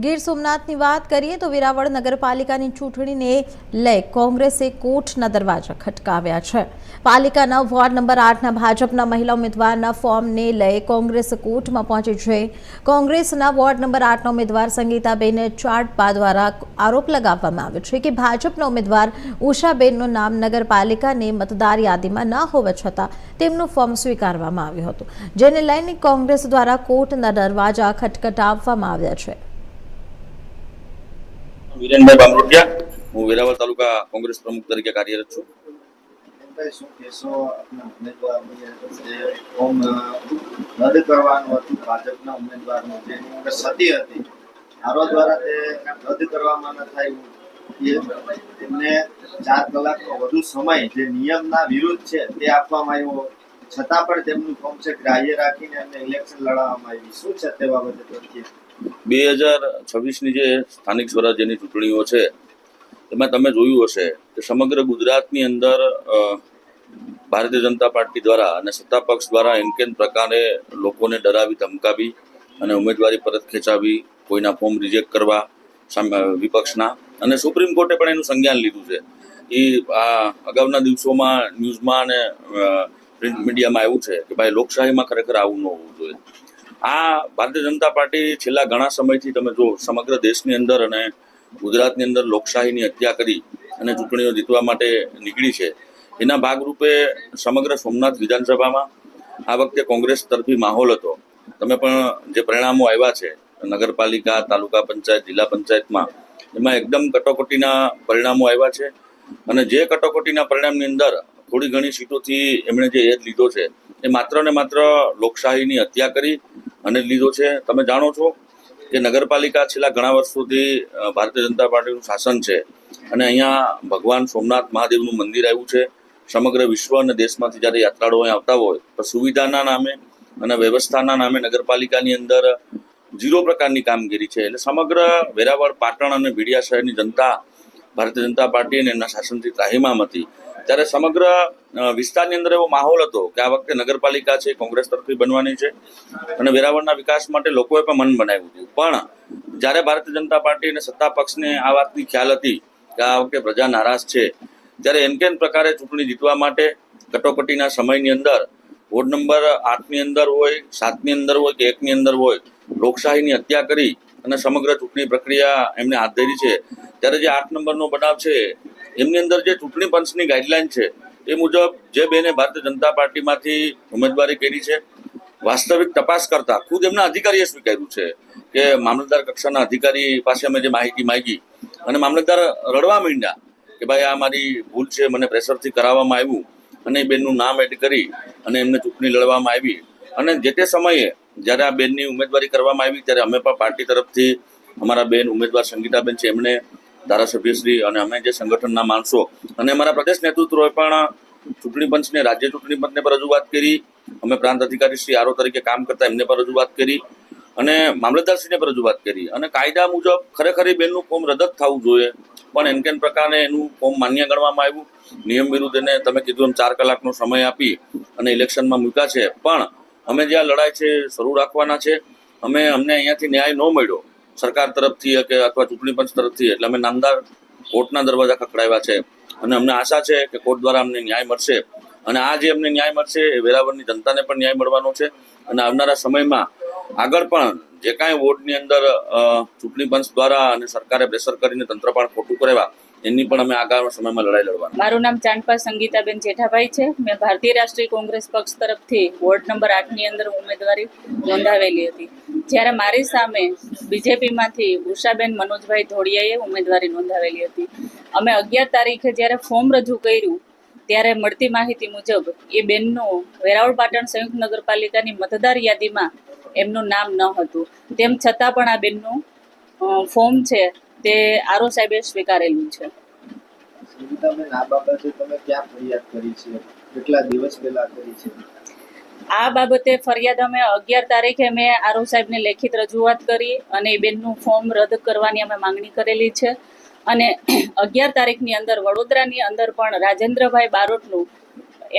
ગીર સોમનાથની વાત કરીએ તો વેરાવળ નગરપાલિકાની ચૂંટણીને લઈ કોંગ્રેસે કોર્ટના દરવાજા ખટકાવ્યા છે। પાલિકાના વોર્ડ નંબર 8ના ભાજપના મહિલા ઉમેદવારના ફોર્મને લઈ કોંગ્રેસ કોર્ટમાં પહોંચી છે। કોંગ્રેસના વોર્ડ નંબર 8ના ઉમેદવાર સંગીતાબેન ચાડપા દ્વારા આરોપ લગાવવામાં આવ્યો છે કે ભાજપના ઉમેદવાર ઉષાબેનનું નામ નગરપાલિકાની મતદાર યાદીમાં ન હોવા છતાં તેમનું ફોર્મ સ્વીકારવામાં આવ્યું હતું, જેને લઈને કોંગ્રેસ દ્વારા કોર્ટના દરવાજા ખટખટાવવામાં આવ્યા છે। વીરેનભાઈ બામરોટિયા, હું વેરાવળ તાલુકા કોંગ્રેસ પ્રમુખ તરીકે કાર્યરત છું। શું કહેશો આપના ઉમેદવારની જે ફોર્મ રદ કરવાનું હતું ભાજપના ઉમેદવારનું જે સતી હતી આરો દ્વારા તે રદ કરવામાં ન થાય તેમને 4 કલાકનો વધુ સમય જે નિયમના વિરુદ્ધ છે તે આપવામાં આવ્યો, છતાં પણ તેમનું ફોર્મ છે ગ્રાહ્ય રાખીને એમને ઇલેક્શન લડાવવામાં આવી। શું છે તે બાબતે તથ્ય? 2026ની જે સ્થાનિક સ્વરાજ્યની ચૂંટણીઓ છે એમાં તમે જોયું હશે કે સમગ્ર ગુજરાતની અંદર ભારતીય જનતા પાર્ટી દ્વારા અને સત્તા પક્ષ દ્વારા એન પ્રકારે લોકોને ડરાવી ધમકાવી અને ઉમેદવારી પરત ખેંચાવી, કોઈના ફોર્મ રિજેક્ટ કરવા વિપક્ષના, અને સુપ્રીમ કોર્ટે પણ એનું સંજ્ઞાન લીધું છે। એ આ અગાઉના દિવસોમાં ન્યૂઝમાં અને પ્રિન્ટ મીડિયામાં આવ્યું છે કે ભાઈ લોકશાહીમાં ખરેખર આવું ન હોવું જોઈએ। આ ભારતીય જનતા પાર્ટી છેલ્લા ઘણા સમયથી તમે જો સમગ્ર દેશની અંદર અને ગુજરાતની અંદર લોકશાહીની હત્યા કરી અને ચૂંટણીઓ જીતવા માટે નીકળી છે। એના ભાગરૂપે સમગ્ર સોમનાથ વિધાનસભામાં આ વખતે કોંગ્રેસ તરફી માહોલ હતો। તમે પણ જે પરિણામો આવ્યા છે નગરપાલિકા, તાલુકા પંચાયત, જિલ્લા પંચાયતમાં, એમાં એકદમ કટોકટીના પરિણામો આવ્યા છે। અને જે કટોકટીના પરિણામની અંદર થોડી ઘણી સીટોથી એમણે જે એજ લીધો છે એ માત્ર ને માત્ર લોકશાહીની હત્યા કરી અને લીધો છે। તમે જાણો છો કે નગરપાલિકા છેલ્લા ઘણા વર્ષોથી ભારતીય જનતા પાર્ટીનું શાસન છે અને અહીંયા ભગવાન સોમનાથ મહાદેવનું મંદિર આવ્યું છે। સમગ્ર વિશ્વ અને દેશમાંથી જ્યારે યાત્રાળુઓ અહીં આવતા હોય તો સુવિધાના નામે અને વ્યવસ્થાના નામે નગરપાલિકાની અંદર 0 પ્રકારની કામગીરી છે। એટલે સમગ્ર વેરાવળ, પાટણ અને ભીડિયા શહેરની જનતા ભારતીય જનતા પાર્ટી અને એમના શાસનથી ત્રાહિમામ હતી। ત્યારે સમગ્ર વિસ્તારની અંદર એવો માહોલ હતો કે આ વખતે નગરપાલિકા છે કોંગ્રેસ તરફથી બનવાની છે અને વેરાવળના વિકાસ માટે લોકોએ પણ મન બનાવ્યું હતું। પણ જ્યારે ભારતીય જનતા પાર્ટી અને સત્તા પક્ષને આ વાતની ખ્યાલ હતી કે આ વખતે પ્રજા નારાજ છે, ત્યારે એન પ્રકારે ચૂંટણી જીતવા માટે કટોકટીના સમયની અંદર વોર્ડ નંબર 8ની અંદર હોય, 7ની અંદર હોય કે 1ની અંદર હોય, લોકશાહીની હત્યા કરી અને સમગ્ર ચૂંટણી પ્રક્રિયા એમને હાથ ધરી છે। ત્યારે જે 8 નંબરનો બનાવ છે એમની અંદર જે ચૂંટણી પંચની ગાઈડલાઈન છે એ મુજબ જે બેને ભારતીય જનતા પાર્ટીમાંથી ઉમેદવારી કરી છે, વાસ્તવિક તપાસ કરતા ખુદ એમના અધિકારીએ સ્વીકાર્યું છે કે મામલતદાર કક્ષાના અધિકારી પાસે અમે જે માહિતી માંગી અને મામલતદાર રડવા માંડ્યા કે ભાઈ આ મારી ભૂલ છે, મને પ્રેશરથી કરાવવામાં આવ્યું અને એ બેનનું નામ એડ કરી અને એમને ચૂંટણી લડવામાં આવી। અને જે તે સમયે જ્યારે આ બેનની ઉમેદવારી કરવામાં આવી ત્યારે અમે પણ પાર્ટી તરફથી અમારા બેન ઉમેદવાર સંગીતાબેન છે એમણે, ધારાસભ્યશ્રી અને અમે જે સંગઠનના માણસો અને અમારા પ્રદેશ નેતૃત્વએ પણ ચૂંટણી પંચને, રાજ્ય ચૂંટણી પંચને પણ રજૂઆત કરી। અમે પ્રાંત અધિકારી શ્રી આરો તરીકે કામ કરતા એમને પણ રજૂઆત કરી અને મામલતદારશ્રીને પણ રજૂઆત કરી અને કાયદા મુજબ ખરેખર એ બેનનું ફોર્મ રદ થવું જોઈએ, પણ એન પ્રકારે એનું ફોર્મ માન્ય ગણવામાં આવ્યું। નિયમ વિરુદ્ધ એને તમે કીધું એમ 4 કલાકનો સમય આપી અને ઇલેક્શનમાં મૂક્યા છે। પણ અમે જે આ લડાઈ છે શરૂ રાખવાના છે। અમને અહીંયાથી ન્યાય ન મળ્યો સરકાર તરફથી કે અથવા ચૂંટણી પંચ તરફથી, એટલે અમે નામદાર કોર્ટના દરવાજા ખખડાવ્યા છે અને અમને આશા છે કે કોર્ટ દ્વારા અમને ન્યાય મળશે અને આ જે અમને ન્યાય મળશે એ વેરાવળની જનતાને પણ ન્યાય મળવાનો છે અને આવનારા સમયમાં આગળ પણ જે કાંઈ વોર્ડની અંદર ચૂંટણી પંચ દ્વારા અને સરકારે પ્રેશર કરીને તંત્ર પણ ખોટું કરેવા એની પણ અમે આગામી સમયમાં લડાઈ લડવાની। મારું નામ ચાંદપા સંગીતાબેન જેઠાભાઈ છે। મેં ભારતીય રાષ્ટ્રીય કોંગ્રેસ પક્ષ તરફથી વોર્ડ નંબર 8ની અંદર ઉમેદવારી નોંધાવેલી હતી, જ્યારે મારી સામે બીજેપીમાંથી ઉષાબેન મનોજભાઈ ધોળિયાએ ઉમેદવારી નોંધાવેલી હતી। અમે 11 તારીખે જ્યારે ફોર્મ રજૂ કર્યું ત્યારે મળતી માહિતી મુજબ એ બેનનું વેરાવળ પાટણ સંયુક્ત નગરપાલિકાની મતદાર યાદીમાં એમનું નામ ન હતું, તેમ છતાં પણ આ બેનનું ફોર્મ છે તે આરો સાહેબે સ્વીકારેલું છે। આ બાબતે તમે ક્યાં ફરિયાદ કરી છે, કેટલા દિવસ પહેલા કરી છે? આ બાબતે ફરિયાદ અમે 11 તારીખે મેં આરો સાહેબને લેખિત રજૂઆત કરી અને એ બેનનું ફોર્મ રદ કરવાની અમે માંગણી કરેલી છે। અને 11 તારીખની અંદર વડોદરાની અંદર પણ રાજેન્દ્રભાઈ બારોટનું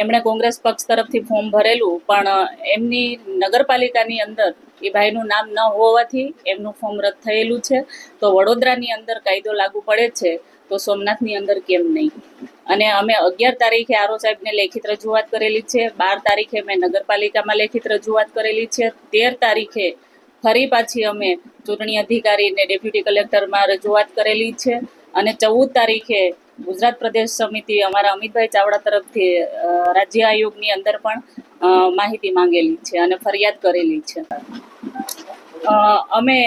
એમણે કોંગ્રેસ પક્ષ તરફથી ફોર્મ ભરેલું, પણ એમની નગરપાલિકાની અંદર એ ભાઈનું નામ ન હોવાથી એમનું ફોર્મ રદ થયેલું છે. તો વડોદરાની અંદર કાયદો લાગુ પડે છે તો સોમનાથની અંદર કેમ નહીં? અને અમે 11 તારીખે આરઓ સાહેબને લેખિત રજૂઆત કરેલી છે, 12 તારીખે મેં નગરપાલિકામાં લેખિત રજૂઆત કરેલી છે, 13 તારીખે ફરી પાછી અમે ચૂંટણી અધિકારીને ડેપ્યુટી કલેક્ટરમાં રજૂઆત કરેલી છે અને 14 તારીખે ગુજરાત પ્રદેશ સમિતિ અમારા અમિતભાઈ ચાવડા તરફથી રાજ્ય આયોગની અંદર પણ માહિતી માંગેલી છે અને ફરિયાદ કરેલી છે. અમે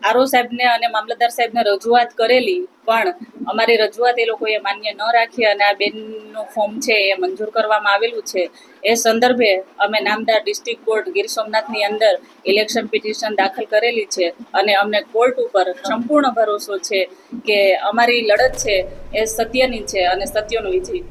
આરઓ સાહેબને અને મામલતદાર સાહેબને રજૂઆત કરેલી, પણ અમારી રજૂઆત એ લોકોએ માન્ય ન રાખી અને આ બેનનું ફોર્મ છે એ મંજૂર કરવામાં આવેલું છે. એ સંદર્ભે અમે નામદાર ડિસ્ટ્રિક્ટ કોર્ટ ગીર સોમનાથની અંદર ઇલેક્શન પિટિશન દાખલ કરેલી છે અને અમને કોર્ટ ઉપર સંપૂર્ણ ભરોસો છે કે અમારી લડત છે એ સત્યની છે અને સત્યનો વિજય